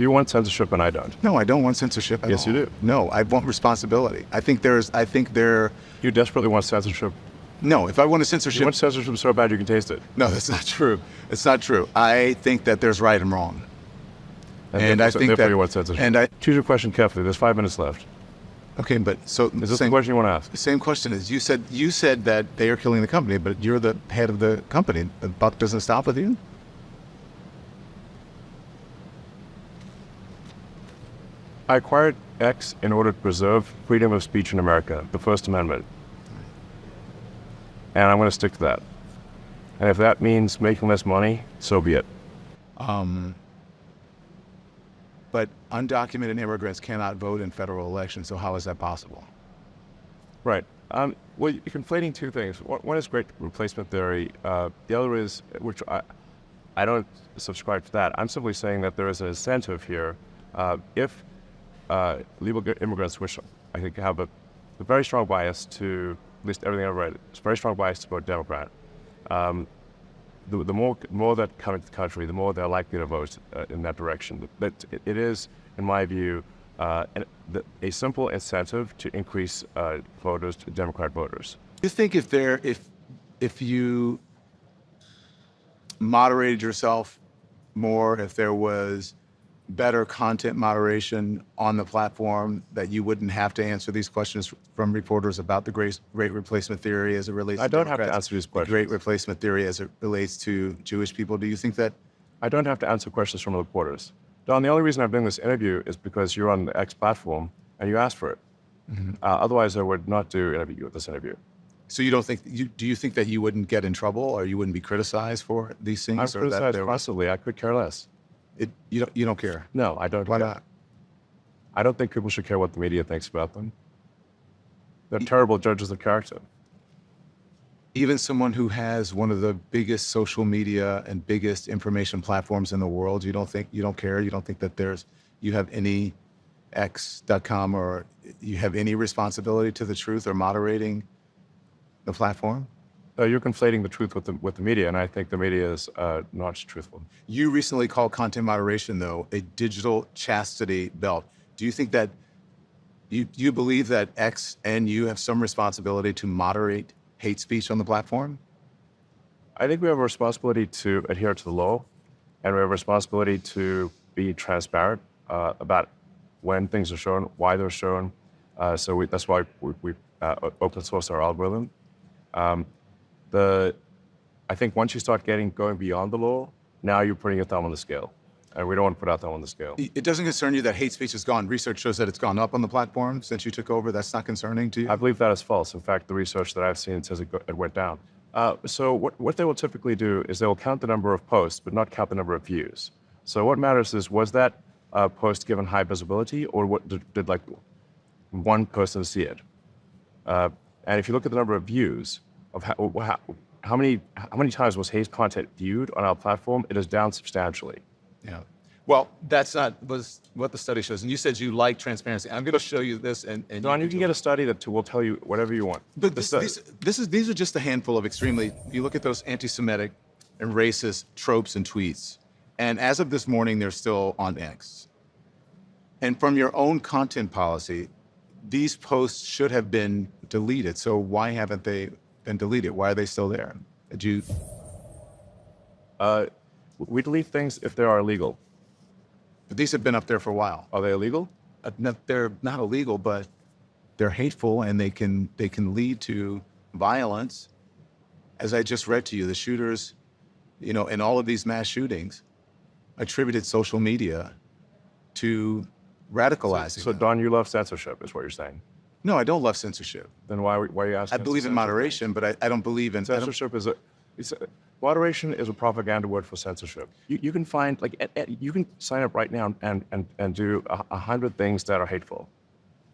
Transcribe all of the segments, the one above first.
You want censorship and I don't. No, I don't want censorship at all. Yes, you do. No, I want responsibility. I think there. You desperately want censorship. No, if I want a You censorship. want censorship so bad you can taste it. No, that's not true. It's not true. I think that there's right and wrong. And I think therefore that. you want censorship. And I. Choose your question carefully. There's 5 minutes left. Okay, but so. Is this the question you want to ask? The same question is, you said that they are killing the company, but you're the head of the company. The buck doesn't stop with you? I acquired X in order to preserve freedom of speech in America, the First Amendment. And I'm going to stick to that. And if that means making less money, so be it. But undocumented immigrants cannot vote in federal elections, so how is that possible? Right. Well, you're conflating two things. One is great replacement theory. The other is, which I don't subscribe to that. I'm simply saying that there is an incentive here. If legal immigrants, which I think have a very strong bias to, at least everything I've read, it's a very strong bias to vote Democrat. The more that come into the country, the more they're likely to vote in that direction. But it is, in my view, a simple incentive to increase voters, Democrat voters. Do you think if you moderated yourself more, if there was better content moderation on the platform, that you wouldn't have to answer these questions from reporters about the great replacement theory as it relates to don't Democrats, have to answer these questions. the great replacement theory as it relates to Jewish people? Do you think that? I don't have to answer questions from reporters. Don, the only reason I'm doing this interview is because you're on the X platform and you asked for it. Mm-hmm. Otherwise, I would not do this interview. So you don't think? Do you think that you wouldn't get in trouble or you wouldn't be criticized for these things? I'm criticized constantly. I could care less. You don't care? No, I don't. Why care. not? I don't think people should care what the media thinks about them. They're terrible judges of character. Even someone who has one of the biggest social media and biggest information platforms in the world, you don't care? You don't think that you have any X.com or you have any responsibility to the truth or moderating the platform? You're conflating the truth with the media, and I think the media is not truthful. You recently called content moderation, though, a digital chastity belt. Do you think that you believe that X and you have some responsibility to moderate hate speech on the platform? I think we have a responsibility to adhere to the law, and we have a responsibility to be transparent about when things are shown, why they're shown. That's why we open source our algorithm. I think once you start going beyond the law, now you're putting your thumb on the scale. And we don't want to put our thumb on the scale. It doesn't concern you that hate speech has gone. Research shows that it's gone up on the platform since you took over. That's not concerning to you? I believe that is false. In fact, the research that I've seen says it went down. So what they will typically do is they will count the number of posts, but not count the number of views. So what matters is, was that post given high visibility, or what did like one person see it? And if you look at the number of views of how many times was hate content viewed on our platform, it is down substantially. Yeah. Well, was what the study shows. And you said you like transparency. I'm going to show you this. And Don, you can get a study that will tell you whatever you want. But these are just a handful of extremely, you look at those anti-Semitic and racist tropes and tweets. And as of this morning, they're still on X. And from your own content policy, these posts should have been deleted. So why haven't they been deleted? Why are they still there? We delete things if they are illegal. But these have been up there for a while. Are they illegal? No, they're not illegal, but they're hateful, and they can lead to violence. As I just read to you, the shooters, in all of these mass shootings, attributed social media to radicalizing. So Don, you love censorship, is what you're saying? No, I don't love censorship. Then why are you asking? I believe in moderation, but I don't believe in censorship. Moderation is a propaganda word for censorship. You can find you can sign up right now and do 100 things that are hateful,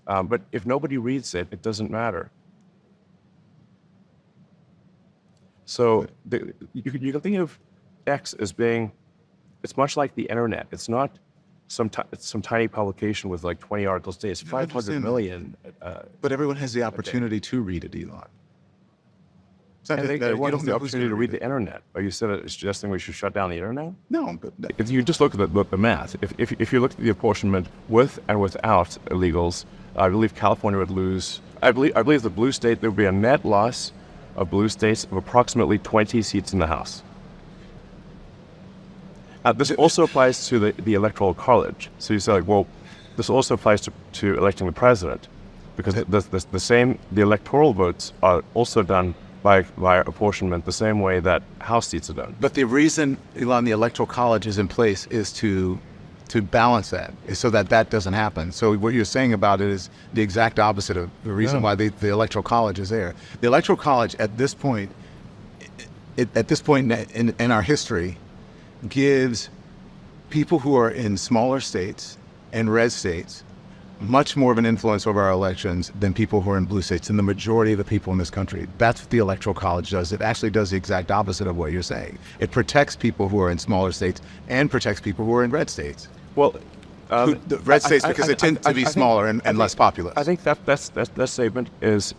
but if nobody reads it, it doesn't matter. So you can think of X as being, it's much like the internet. It's not some tiny publication with like 20 articles a day. It's 500 million. But everyone has the opportunity to read it, Elon. It's not And that they you want don't the know who's opportunity going to to read the internet. But you said it's suggesting we should shut down the internet? No, but If you just look at the math, if you look at the apportionment with and without illegals, I believe California would lose. I believe the blue state, there would be a net loss of blue states of approximately 20 seats in the House. This also applies to the Electoral College. So you say, like, well, this also applies to electing the president, because the electoral votes are also done by apportionment the same way that House seats are done. But the reason, Elon, the Electoral College is in place is to balance that, is so that doesn't happen. So what you're saying about it is the exact opposite of the reason why the Electoral College is there. The Electoral College at this point, in our history, gives people who are in smaller states and red states much more of an influence over our elections than people who are in blue states, and the majority of the people in this country. That's what the Electoral College does. It actually does the exact opposite of what you're saying. It protects people who are in smaller states and protects people who are in red states. Well, The red states, because they tend to be smaller and less populous. I think that statement is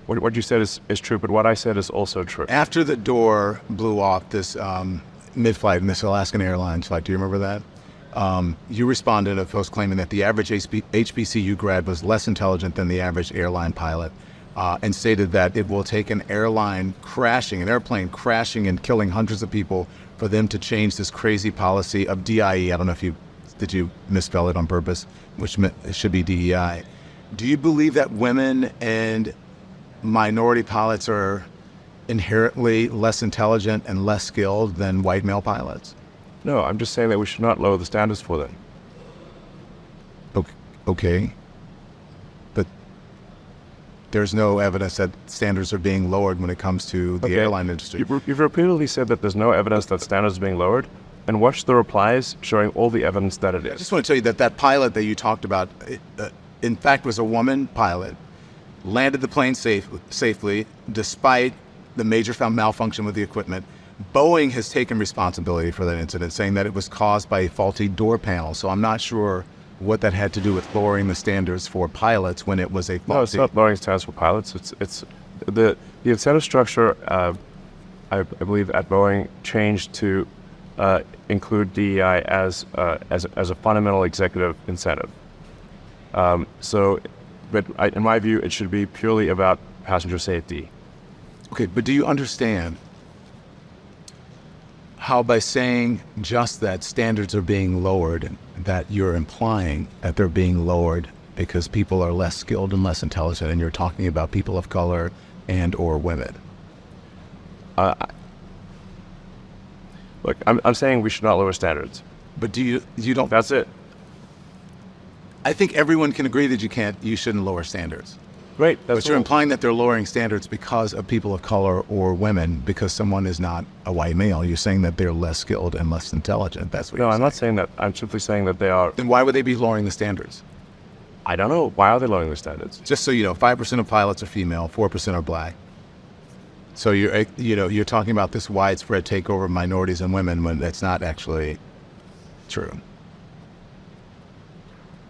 what you said is true, but what I said is also true. After the door blew off this mid-flight in this Alaskan Airlines flight, do you remember that? You responded to a post claiming that the average HBCU grad was less intelligent than the average airline pilot, and stated that it will take an airplane crashing and killing hundreds of people for them to change this crazy policy of DIE. I don't know if did you misspell it on purpose, which it should be DEI. Do you believe that women and minority pilots are inherently less intelligent and less skilled than white male pilots? No, I'm just saying that we should not lower the standards for them. Okay. But there's no evidence that standards are being lowered when it comes to the airline industry. You've repeatedly said that there's no evidence that standards are being lowered, and watch the replies showing all the evidence that it is. I just want to tell you that pilot that you talked about, in fact, was a woman pilot, landed the plane safely despite the major malfunction with the equipment. Boeing has taken responsibility for that incident, saying that it was caused by a faulty door panel. So I'm not sure what that had to do with lowering the standards for pilots when it was a faulty. No, it's not lowering standards for pilots. It's the incentive structure. I believe at Boeing changed to include DEI as a fundamental executive incentive. But in my view, it should be purely about passenger safety. Okay, but do you understand how by saying just that standards are being lowered, that you're implying that they're being lowered because people are less skilled and less intelligent, and you're talking about people of color and or women? Look, I'm saying we should not lower standards. But do you don't? That's it. I think everyone can agree that you shouldn't lower standards. Great. But you're implying that they're lowering standards because of people of color or women, because someone is not a white male. You're saying that they're less skilled and less intelligent. That's what you're saying. No, I'm not saying that. I'm simply saying that they are. Then why would they be lowering the standards? I don't know. Why are they lowering the standards? Just so you know, 5% of pilots are female, 4% are black. So you're talking about this widespread takeover of minorities and women when that's not actually true.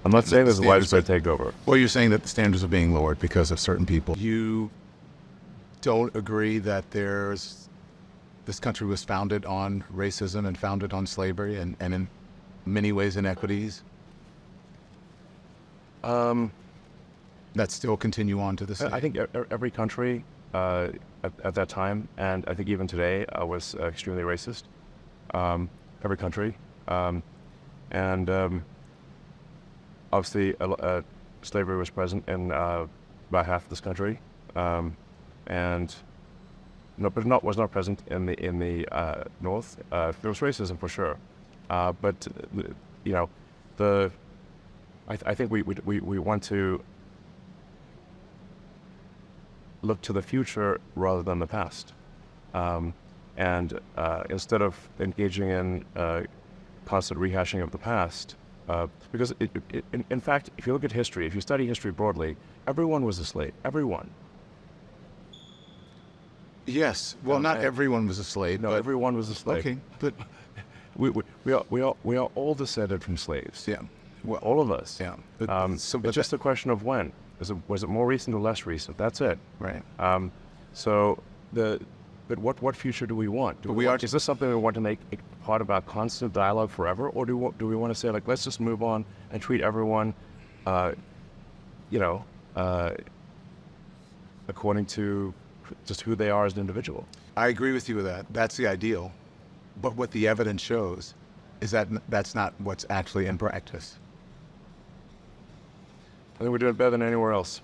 I'm not saying there's a widespread takeover. Well, you're saying that the standards are being lowered because of certain people. You don't agree that this country was founded on racism and founded on slavery and in many ways inequities? That still continue on to this day? I think every country at that time, and I think even today, was extremely racist. Every country. Obviously, slavery was present in about half of this country, was not present in the North. There was racism for sure, but I think we want to look to the future rather than the past, and instead of engaging in constant rehashing of the past. Because in fact, if you look at history, if you study history broadly, everyone was a slave. Everyone. Yes. Well, not everyone was a slave. No, but everyone was a slave. Okay, but we are all descended from slaves. yeah, well, All of us. yeah. It's just a question of when. Was it more recent or less recent? That's it. Right. So but what future do we want? Is this something we want to make a part of our constant dialogue forever, or do we want to say, like, let's just move on and treat everyone, you know, according to just who they are as an individual? I agree with you with that. That's the ideal. But what the evidence shows is that that's not what's actually in practice. I think we're doing better than anywhere else.